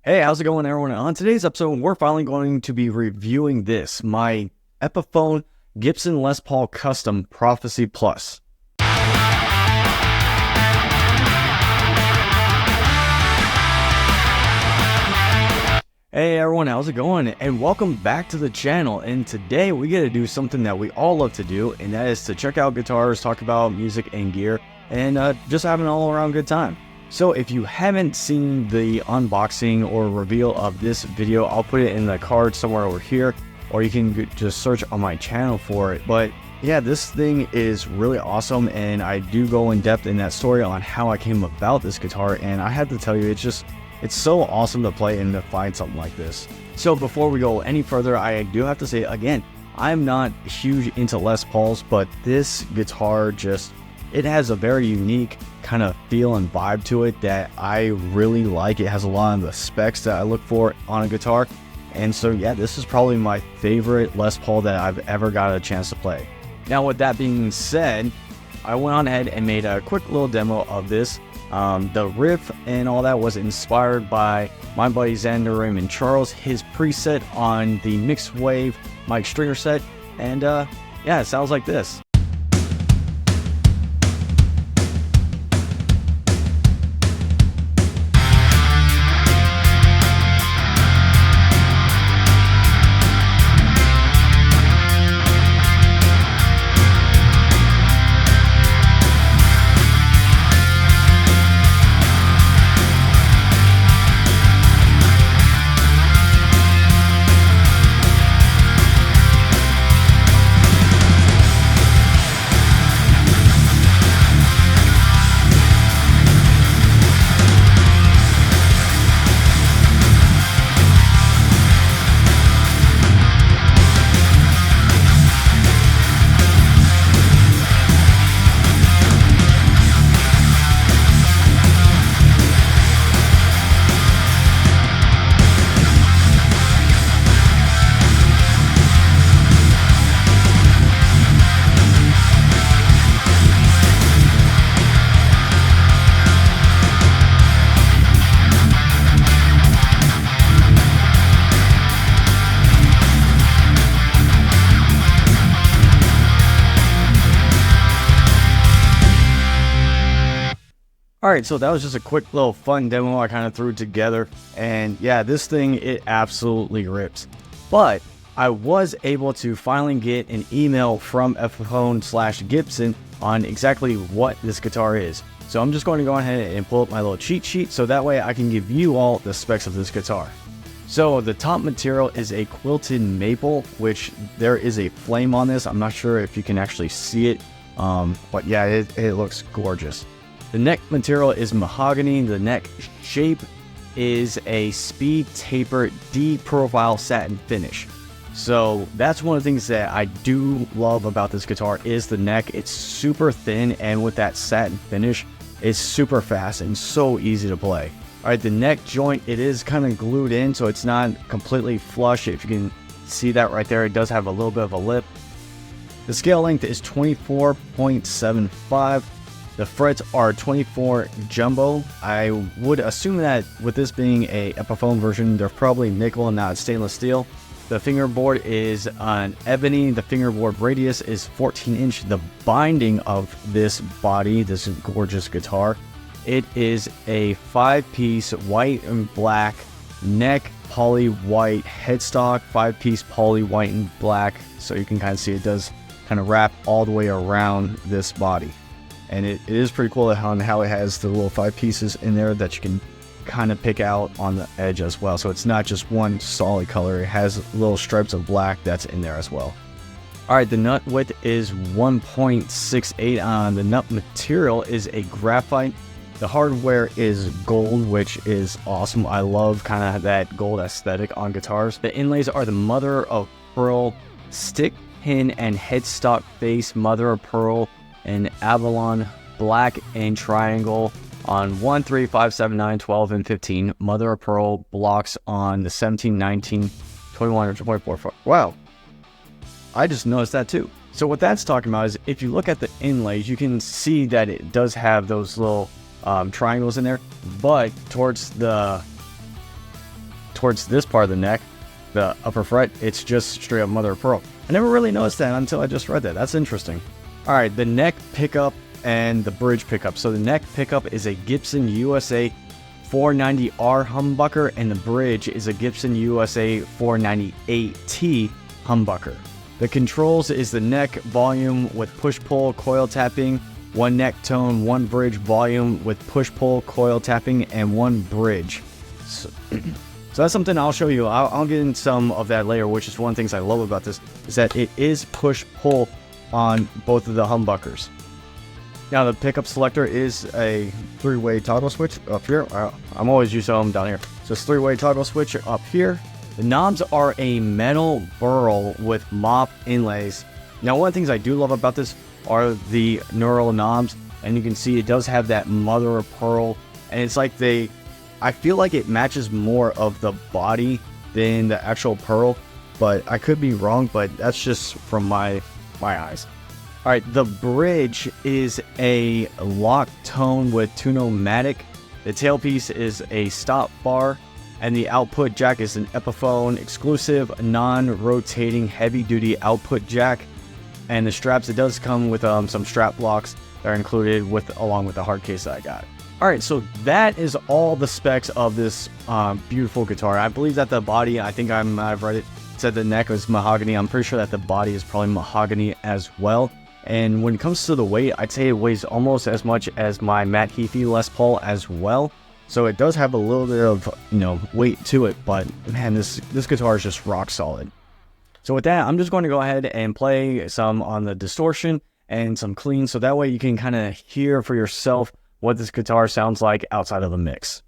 Hey, how's it going, everyone? On today's episode, we're finally going to be reviewing my Epiphone Gibson Les Paul Custom Prophecy Plus. Hey everyone, how's it going? And welcome back to the channel. And today we get to do something that we all love to do, and that is to check out guitars, talk about music and gear, and just have an all-around good time. So if you haven't seen the unboxing or reveal of this video, I'll put it in the card somewhere over here, or you can just search on my channel for it. But yeah, this thing is really awesome, and I do go in depth in that story on how I came about this guitar, and I have to tell you, it's so awesome to play and to find something like this. So before we go any further, I do have to say again, I'm not huge into Les Pauls, but this guitar it has a very unique kind of feel and vibe to it that I really like. It has a lot of the specs that I look for on a guitar. And so yeah, this is probably my favorite Les Paul that I've ever got a chance to play. Now with that being said, I went on ahead and made a quick little demo of this. The riff and all that was inspired by my buddy Xander Raymond Charles, his preset on the Mixed Wave Mike Stringer set. And yeah, it sounds like this. Alright, so that was just a quick little fun demo I kind of threw together, and yeah, this thing, it absolutely rips. But I was able to finally get an email from Epiphone/Gibson on exactly what this guitar is. So I'm just going to go ahead and pull up my little cheat sheet so that way I can give you all the specs of this guitar. So the top material is a quilted maple, which there is a flame on this. I'm not sure if you can actually see it, but yeah, it looks gorgeous. The neck material is mahogany. The neck shape is a speed taper D-profile satin finish. So that's one of the things that I do love about this guitar is the neck. It's super thin, and with that satin finish, it's super fast and so easy to play. All right, the neck joint, it is kind of glued in, so it's not completely flush. If you can see that right there, it does have a little bit of a lip. The scale length is 24.75. The frets are 24 jumbo. I would assume that with this being a Epiphone version, they're probably nickel and not stainless steel. The fingerboard is on ebony. The fingerboard radius is 14 inch. The binding of this body, this gorgeous guitar, it is a 5-piece white and black neck poly white headstock, 5-piece poly white and black. So you can kind of see it does kind of wrap all the way around this body. And it is pretty cool on how it has the little 5 pieces in there that you can kind of pick out on the edge as well. So it's not just one solid color. It has little stripes of black that's in there as well. All right, the nut width is 1.68 on. The nut material is a graphite. The hardware is gold, which is awesome. I love kind of that gold aesthetic on guitars. The inlays are the mother of pearl stick pin and headstock base, mother of pearl and Avalon black and triangle on 1, 3, 5, 7, 9, 12, and 15. Mother of pearl blocks on the 17, 19, 21, or 24. Wow, I just noticed that too. So what that's talking about is if you look at the inlays, you can see that it does have those little triangles in there, but towards the towards this part of the neck, the upper fret, it's just straight up mother of pearl. I never really noticed that until I just read that. That's interesting. All right, the neck pickup and the bridge pickup. So the neck pickup is a Gibson USA 490R humbucker, and the bridge is a Gibson USA 498T humbucker. The controls is the neck volume with push-pull coil tapping, one neck tone, one bridge volume with push-pull coil tapping, and one bridge. So that's something I'll show you. I'll get in some of that later, which is one of the things I love about this, is that it is push-pull on both of the humbuckers. Now the pickup selector is a 3-way toggle switch up here. I'm always used to them down here. So it's 3-way toggle switch up here. The knobs are a metal burl with mop inlays. Now one of the things I do love about this are the neural knobs, and you can see it does have that mother of pearl, and it's like I feel like it matches more of the body than the actual pearl, but I could be wrong, but that's just from my eyes. All right, the bridge is a lock tone with Tunomatic. The tailpiece is a stop bar, and the output jack is an Epiphone exclusive non-rotating heavy-duty output jack. And the straps, it does come with some strap blocks that are included along with the hard case that I got. All right, so that is all the specs of this beautiful guitar. I believe that the body, I've read it, said the neck was mahogany. I'm pretty sure that the body is probably mahogany as well. And when it comes to the weight, I'd say it weighs almost as much as my Matt Heafy Les Paul as well. So it does have a little bit of, weight to it, but man, this guitar is just rock solid. So with that, I'm just going to go ahead and play some on the distortion and some clean, so that way you can kind of hear for yourself what this guitar sounds like outside of the mix.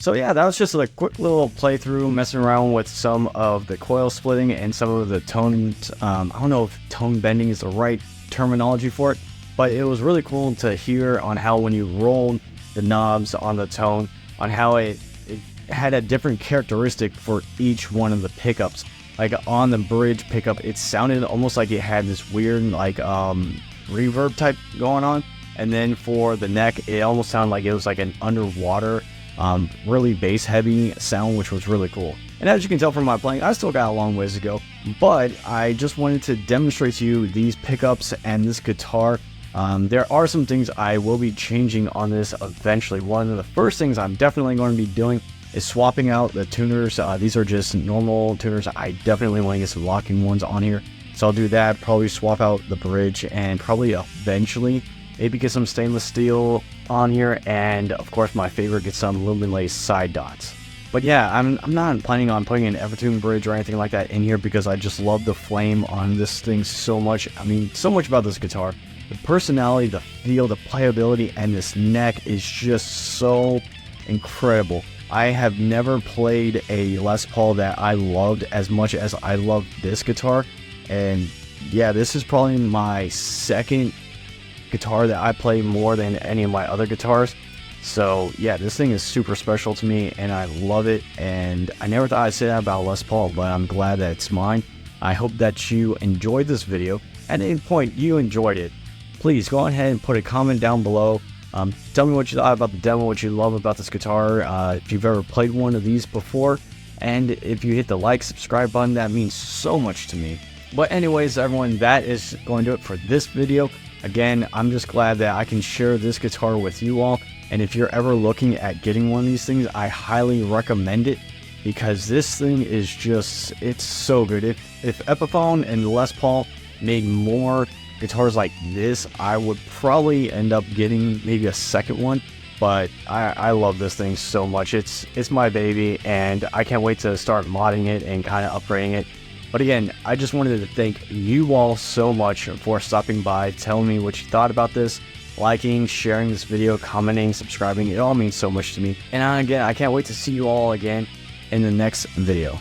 So yeah, that was just a quick little playthrough, messing around with some of the coil splitting and some of the tones. I don't know if tone bending is the right terminology for it, but it was really cool to hear on how when you rolled the knobs on the tone, on how it had a different characteristic for each one of the pickups. Like on the bridge pickup, it sounded almost like it had this weird reverb type going on. And then for the neck, it almost sounded like it was like an underwater, really bass heavy sound, which was really cool. And as you can tell from my playing, I still got a long ways to go, but I just wanted to demonstrate to you these pickups and this guitar. There are some things I will be changing on this eventually. One of the first things I'm definitely going to be doing is swapping out the tuners. These are just normal tuners. I definitely want to get some locking ones on here. So I'll do that, probably swap out the bridge, and probably eventually maybe get some stainless steel on here. And of course, my favorite, get some luminlace side dots. But yeah, I'm not planning on putting an Epiphone bridge or anything like that in here because I just love the flame on this thing so much. I mean, so much about this guitar. The personality, the feel, the playability, and this neck is just so incredible. I have never played a Les Paul that I loved as much as I love this guitar. And yeah, this is probably my second guitar that I play more than any of my other guitars. So yeah, this thing is super special to me and I love it. And I never thought I'd say that about Les Paul, but I'm glad that it's mine. I hope that you enjoyed this video. At any point you enjoyed it, please go ahead and put a comment down below. Tell me what you thought about the demo, what you love about this guitar, if you've ever played one of these before, and if you hit the like, subscribe button, that means so much to me. But anyways, everyone, that is going to do it for this video. Again, I'm just glad that I can share this guitar with you all, and if you're ever looking at getting one of these things, I highly recommend it, because this thing is just, it's so good. If Epiphone and Les Paul made more guitars like this, I would probably end up getting maybe a second one, but I love this thing so much. It's my baby, and I can't wait to start modding it and kind of upgrading it. But again, I just wanted to thank you all so much for stopping by, telling me what you thought about this, liking, sharing this video, commenting, subscribing. It all means so much to me. And again, I can't wait to see you all again in the next video.